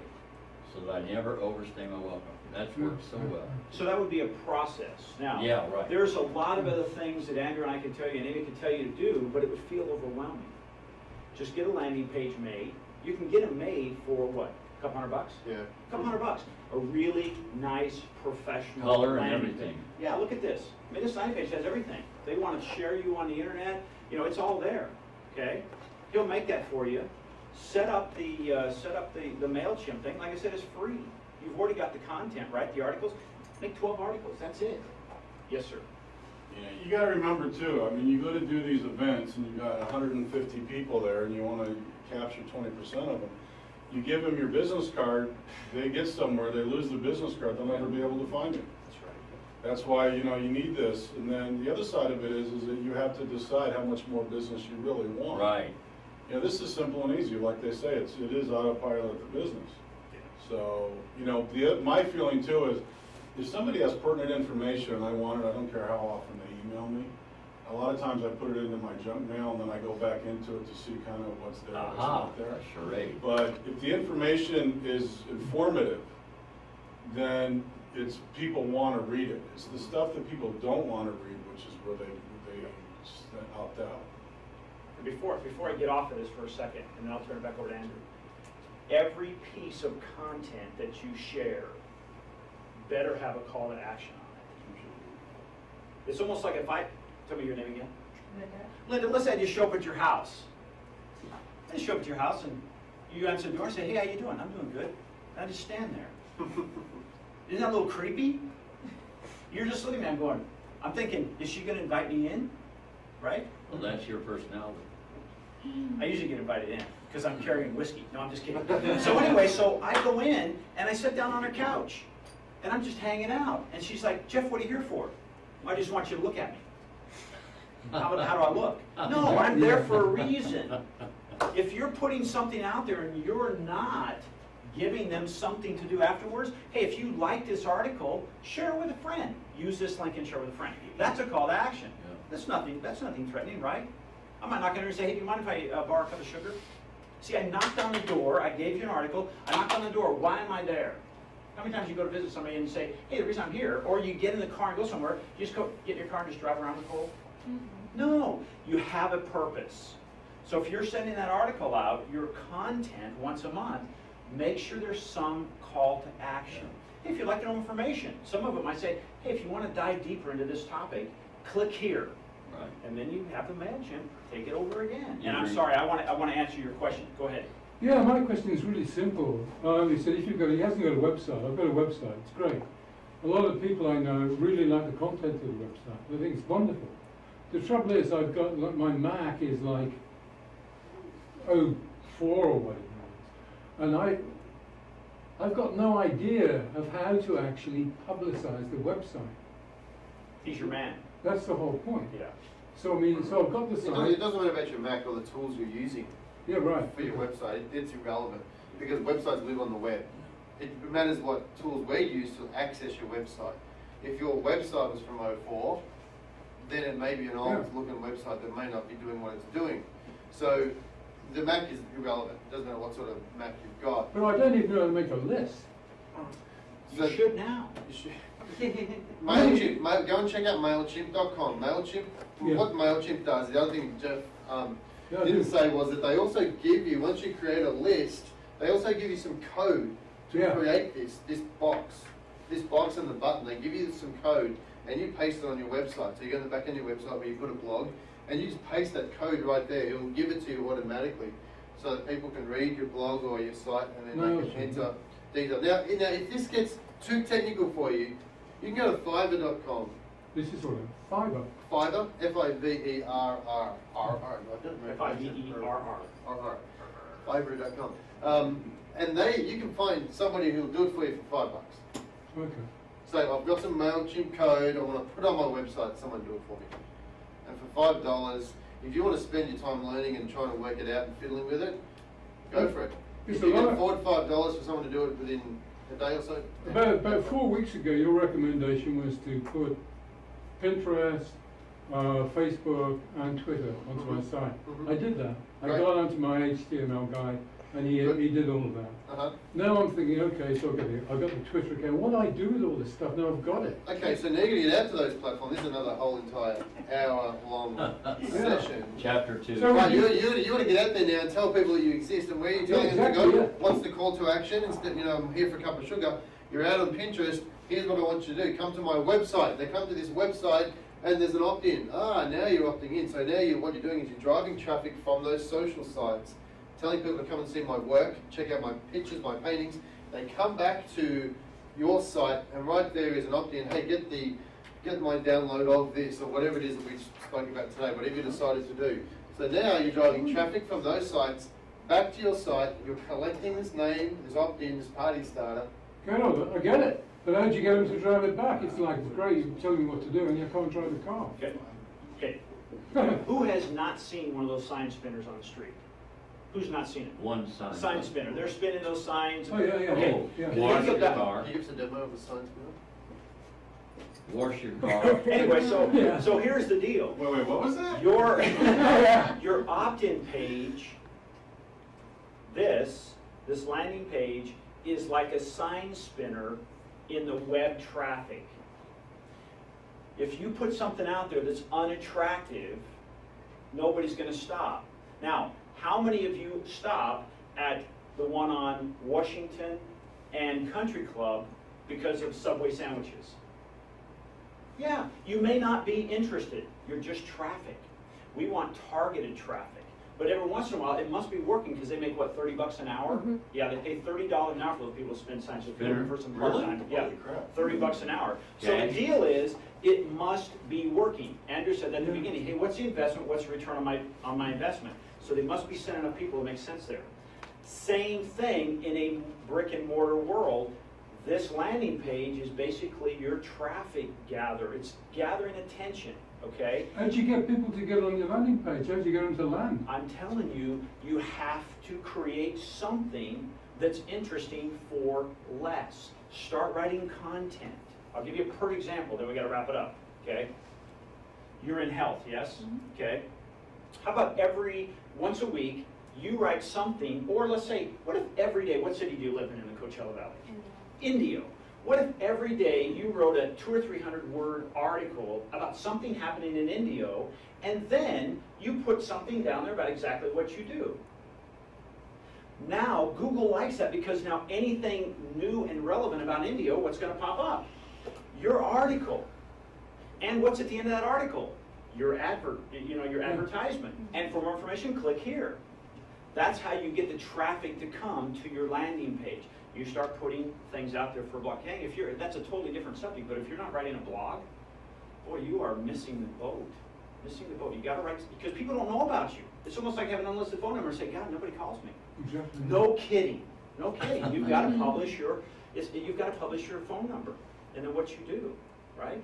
so that I never overstay my welcome. That's worked so well. So that would be a process. Now, yeah, right. There's a lot of other things that Andrew and I can tell you and Amy can tell you to do, but it would feel overwhelming. Just get a landing page made. You can get them made for what? Couple $100? Yeah. Couple $100. A really nice, professional Color and landing everything. page. Yeah, look at this. I mean, this landing page has everything. They want to share you on the internet. You know, it's all there. Okay, he'll make that for you. Set up the MailChimp thing. Like I said, it's free. You've already got the content, right? The articles. Make 12 articles. That's it. Yes, sir. Yeah, you got to remember too. I mean, you go to do these events and you got 150 people there, and you want to capture 20% of them. You give them your business card, they get somewhere, they lose the business card, they'll never be able to find it. That's right. That's why, you know, you need this. And then the other side of it is that you have to decide how much more business you really want. Right. You know, this is simple and easy. Like they say, it is autopilot the business. So, you know, my feeling too is, if somebody has pertinent information and I want it, I don't care how often they email me. A lot of times I put it into my junk mail and then I go back into it to see kind of what's there, what's not there. Charade. But if the information is informative, then it's people want to read it. It's the stuff that people don't want to read, which is where they opt out. Before I get off of this for a second, and then I'll turn it back over to Andrew. Every piece of content that you share better have a call to action on it. It's almost like if tell me your name again. Linda, let's say I just show up at your house. I just show up at your house and you answer the door and say, hey, how you doing? I'm doing good. And I just stand there. Isn't that a little creepy? You're just looking at me, I'm going, I'm thinking, is she going to invite me in? Right? Well, that's your personality. I usually get invited in because I'm carrying whiskey. No, I'm just kidding. So anyway, so I go in and I sit down on her couch and I'm just hanging out. And she's like, Jeff, what are you here for? I just want you to look at me. How do I look? No, I'm there for a reason. If you're putting something out there and you're not giving them something to do afterwards, hey, if you like this article, share it with a friend. Use this link and share it with a friend. That's a call to action. Yeah. That's nothing threatening, right? I might knock on her and say, hey, do you mind if I borrow a cup of sugar? See, I knocked on the door, I gave you an article, I knocked on the door, why am I there? How many times you go to visit somebody and you say, hey, the reason I'm here, or you get in the car and go somewhere, you just go get in your car and just drive around the cold? No, you have a purpose. So if you're sending that article out, your content once a month, make sure there's some call to action. Hey, if you'd like to know information, some of it might say, hey, if you want to dive deeper into this topic, click here. Right. And then you have the MailChimp take it over again. You And I'm agree? sorry, I want to answer your question. Go ahead. Yeah, my question is really simple. He said he hasn't got a website. I've got a website. It's great. A lot of people I know really like the content of the website. They think it's wonderful. The trouble is, I've got my Mac is like 04 or whatever it is, and I've got no idea of how to actually publicize the website. He's your man. That's the whole point. Yeah. So I mean, so I've got the site. It doesn't matter about your Mac or the tools you're using Yeah, right. for your website. It's irrelevant because websites live on the web. It matters what tools we use to access your website. If your website was from 04, then it may be an old looking website that may not be doing what it's doing. So the Mac is irrelevant. It doesn't matter what sort of Mac you've got. But I don't even know how to make a list. You should now. You should. MailChimp, go and check out MailChimp.com. MailChimp, what MailChimp does, the other thing Jeff didn't say was that they also give you, once you create a list, they also give you some code to create this box and the button. They give you some code and you paste it on your website. So you go in the back end of your website where you put a blog and you just paste that code right there. It will give it to you automatically so that people can read your blog or your site and then they can enter detail. Now, if this gets too technical for you, you can go to Fiverr.com. This is what Fiverr. Fiverr, Fiverr. Fiverr. Fiverr.com. And you can find somebody who'll do it for you for $5. Okay. Say, I've got some MailChimp code, I want to put it on my website, someone do it for me. And for $5, if you want to spend your time learning and trying to work it out and fiddling with it, go for it. If you can afford $5 for someone to do it within a day or so. About 4 weeks ago, your recommendation was to put Pinterest, Facebook, and Twitter onto my site. I did that. I got onto my HTML guy, And he did all of that. Now I'm thinking, okay, so I've got the Twitter account. What do I do with all this stuff? Now I've got it. Okay, so now you're going to get out to those platforms. This is another whole entire hour-long session. Chapter 2. So right, you want to get out there now and tell people that you exist, and where you're telling them to go. What's the call to action? Instead, I'm here for a cup of sugar. You're out on Pinterest. Here's what I want you to do. Come to my website. They come to this website, and there's an opt-in. Now you're opting in. So now what you're doing is you're driving traffic from those social sites, telling people to come and see my work, check out my pictures, my paintings. They come back to your site, and right there is an opt-in. Hey, get my download of this, or whatever it is that we spoke about today, whatever you decided to do. So now you're driving traffic from those sites back to your site. You're collecting this name, this opt-in, this party starter. I get it. But how do you get them to drive it back? It's like, great, you're telling me what to do, and you can't drive the car. Okay. Who has not seen one of those sign spinners on the street? Who's not seen it? One sign. Sign spinner. They're spinning those signs. Oh, yeah. Okay. Yeah. Wash your car. Can you give us a demo of a sign spinner? Wash your car. Anyway, so here's the deal. Wait, what was that? Your opt-in page, this landing page, is like a sign spinner in the web traffic. If you put something out there that's unattractive, nobody's going to stop. Now, how many of you stop at the one on Washington and Country Club because of Subway sandwiches? Yeah, you may not be interested. You're just traffic. We want targeted traffic. But every once in a while, it must be working because they make, what, $30 an hour? Mm-hmm. Yeah, they pay $30 an hour for those people to spend signs for some part-time. Yeah, $30 an hour. So the deal is, it must be working. Andrew said that at the beginning. Hey, what's the investment? What's the return on my investment? So they must be sending enough people to make sense there. Same thing in a brick and mortar world. This landing page is basically your traffic gather. It's gathering attention. Okay? How do you get people to get on your landing page? How do you get them to land? I'm telling you, you have to create something that's interesting for less. Start writing content. I'll give you a perfect example, then we got to wrap it up. Okay? You're in health, yes? Mm-hmm. Okay? How about once a week, you write something, or let's say, what if every day, what city do you live in the Coachella Valley? Indio. What if every day you wrote a 200 or 300 word article about something happening in Indio, and then you put something down there about exactly what you do? Now, Google likes that because now anything new and relevant about Indio, what's going to pop up? Your article. And what's at the end of that article? Your advertisement. And for more information, click here. That's how you get the traffic to come to your landing page. You start putting things out there for blogging. That's a totally different subject, but if you're not writing a blog, boy, you are missing the boat. Missing the boat. You got to write, because people don't know about you. It's almost like having an unlisted phone number and say, God, nobody calls me. Exactly. No kidding. No kidding. You've got to publish your phone number and then what you do, right?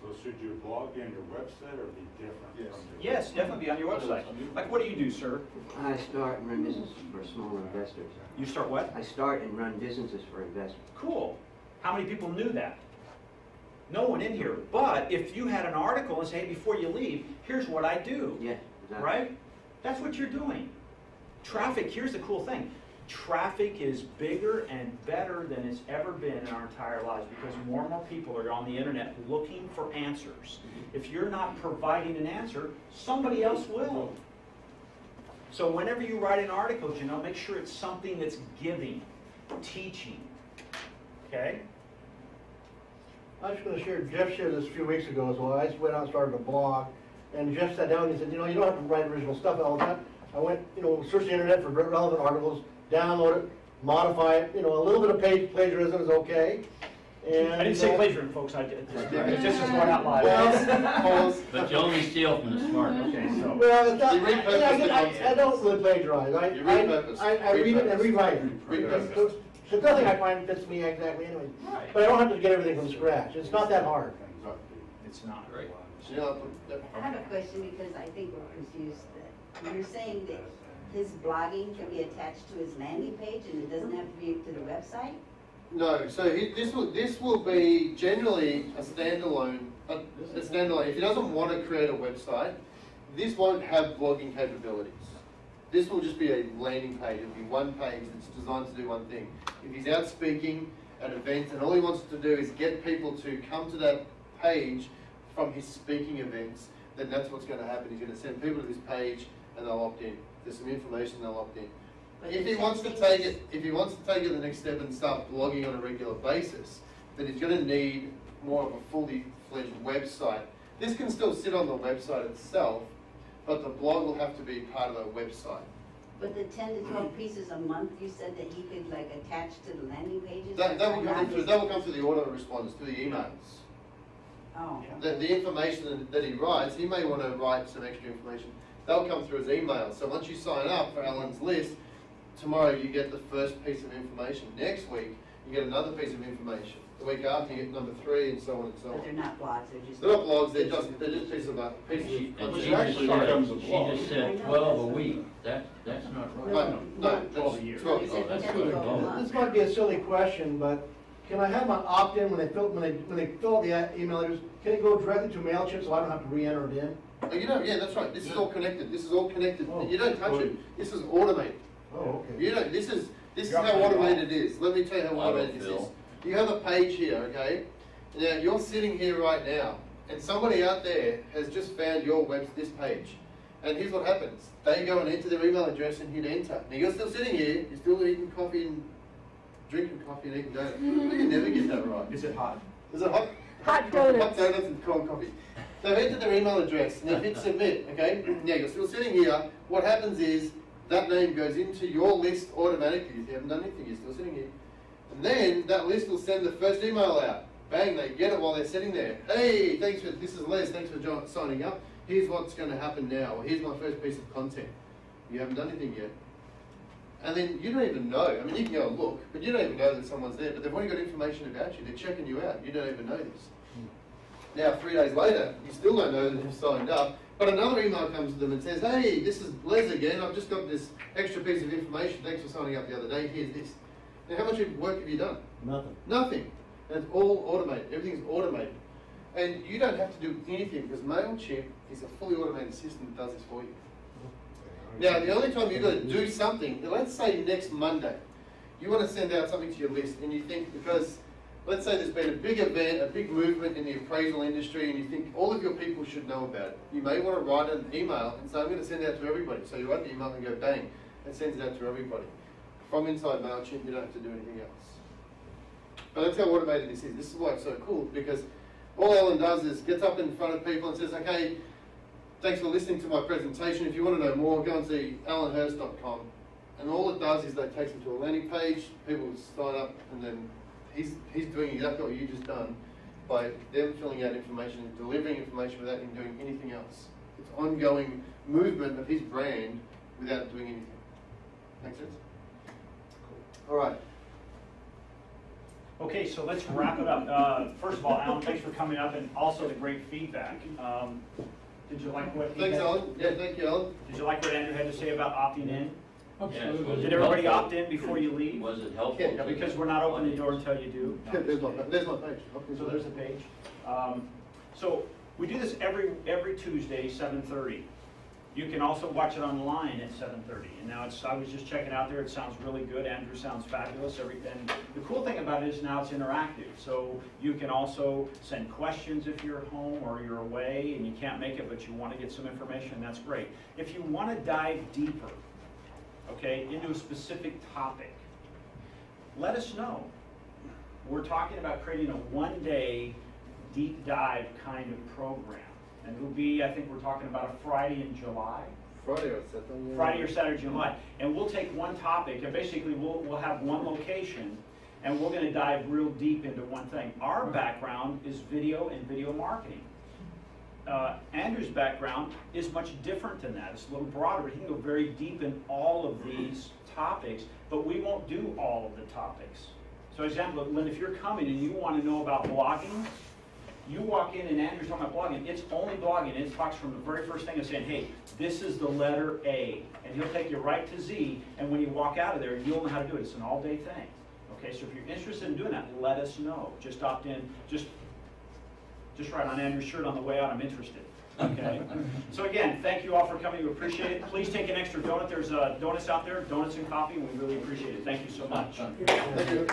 So should your blog be on your website or be different? Yes, definitely be on your website. Like, what do you do, sir? I start and run businesses for smaller investors. You start what? I start and run businesses for investors. Cool. How many people knew that? No one in here. But if you had an article and say, hey, before you leave, here's what I do. Yeah, exactly. Right? That's what you're doing. Traffic, here's the cool thing. Traffic is bigger and better than it's ever been in our entire lives because more and more people are on the internet looking for answers. If you're not providing an answer, somebody else will. So whenever you write an article, make sure it's something that's giving, teaching. Okay? I was just going to share, Jeff shared this a few weeks ago as well. I just went out and started a blog, and Jeff sat down and he said, you don't have to write original stuff all the time. I went, search the internet for relevant articles, download it, modify it, a little bit of page plagiarism is okay. And, I didn't say plagiarism, folks. I did. It's just as one out loud. But you only steal from the smart. Okay, so. Well, it's not, I don't really plagiarize. I read it and rewrite it. It's nothing I find fits me exactly anyway. Right. But I don't have to get everything from scratch. It's not that hard. It's not. Right. I have a question because I think we're confused. That you're saying that his blogging can be attached to his landing page and it doesn't have to be to the website? No, so this will be generally a standalone. If he doesn't want to create a website, this won't have blogging capabilities. This will just be a landing page. It'll be one page that's designed to do one thing. If he's out speaking at events and all he wants to do is get people to come to that page from his speaking events, then that's what's going to happen. He's going to send people to this page and they'll opt in. There's some information, they'll opt in. But If he wants to take it the next step and start blogging on a regular basis, then he's going to need more of a fully fledged website. This can still sit on the website itself, but the blog will have to be part of the website. But the 10 to 12 pieces a month, you said that he could like attach to the landing pages? That will come through the autoresponders, through the emails. Oh. The information that he writes, he may want to write some extra information. They'll come through as emails. So once you sign up for Alan's list, tomorrow you get the first piece of information. Next week, you get another piece of information. The week after, you get number 3, and so on and so on. But they're not blogs, they're just... They're not blogs, they're just pieces of And Which she actually just becomes said, a she blog. just said 12 a week. That's not right. No, No, 12 a year. 12. You said Oh, that's 10 to good. 12 a month. This might be a silly question, but can I have my opt-in when they fill out the email address? Can it go directly to MailChimp so I don't have to re-enter it in? Oh, yeah, that's right. This is all connected. This is all connected. Oh, You don't touch it. good. This is automated. Oh, okay. You don't. This is how automated it is. Let me tell you how automated this is. Autofill. You have a page here, okay? Now you're sitting here right now, and somebody out there has just found this page. And here's what happens: they go and enter their email address and hit enter. Now you're still sitting here. You're still eating coffee and drinking coffee and eating donuts. You can never get that right. Is it hot? Is it hot? Hot donuts. Hot donuts and cold coffee. They've entered their email address, and they hit submit, okay? Now you're still sitting here. What happens is that name goes into your list automatically. You haven't done anything, you're still sitting here. And then that list will send the first email out. Bang, they get it while they're sitting there. Hey, this is Les, thanks for signing up. Here's what's going to happen now, or here's my first piece of content. You haven't done anything yet. And then you don't even know. I mean, you can go and look, but you don't even know that someone's there. But they've already got information about you. They're checking you out. You don't even know this. Now, 3 days later, you still don't know that they've signed up, but another email comes to them and says, hey, this is Les again. I've just got this extra piece of information. Thanks for signing up the other day. Here's this. Now, how much work have you done? Nothing. Nothing. And it's all automated. Everything's automated. And you don't have to do anything because MailChimp is a fully automated system that does this for you. Now, the only time you've got to do something, let's say next Monday, you want to send out something to your list and you think, because let's say there's been a big event, a big movement in the appraisal industry, and you think all of your people should know about it. You may want to write an email and say, I'm going to send it out to everybody. So you write the email and go bang, and sends it out to everybody. From inside MailChimp, you don't have to do anything else. But that's how automated this is. This is why it's so cool, because all Alan does is gets up in front of people and says, okay, thanks for listening to my presentation. If you want to know more, go and see alanhurst.com. And all it does is that takes them to a landing page, people sign up, and then he's doing exactly what you just done by them filling out information and delivering information without him doing anything else. It's ongoing movement of his brand without doing anything. Make sense? Cool. All right. Okay, so let's wrap it up. First of all, Alan, thanks for coming up and also the great feedback. Did you like what? Thanks, Alan. Yeah, thank you, Alan. Did you like what Andrew had to say about opting in? Absolutely. Yes. Did everybody opt in before you leave? Was it helpful? Yeah, Because we're not opening the door until you do. No, There's my page. So there's a page. So we do this every Tuesday, 7:30. You can also watch it online at 7:30. And now I was just checking out there. It sounds really good. Andrew sounds fabulous. And the cool thing about it is now it's interactive. So you can also send questions if you're home or you're away and you can't make it, but you want to get some information. That's great. If you want to dive deeper, okay, into a specific topic, let us know. We're talking about creating a one-day deep dive kind of program. And it'll be, I think we're talking about a Friday in July. Friday or Saturday. Friday or Saturday, July. And we'll take one topic, and basically we'll have one location, and we're going to dive real deep into one thing. Our background is video and video marketing. Andrew's background is much different than that. It's a little broader. He can go very deep in all of these topics, but we won't do all of the topics. So example, Lynn, if you're coming and you want to know about blogging, you walk in and Andrew's talking about blogging, it's only blogging. It talks from the very first thing and saying, hey, this is the letter A. And he'll take you right to Z, and when you walk out of there, you'll know how to do it. It's an all-day thing. Okay, so if you're interested in doing that, let us know. Just opt in, just write on Andrew's shirt on the way out, I'm interested. Okay. So again, thank you all for coming. We appreciate it. Please take an extra donut. There's donuts out there, donuts and coffee, and we really appreciate it. Thank you so much. Thank you.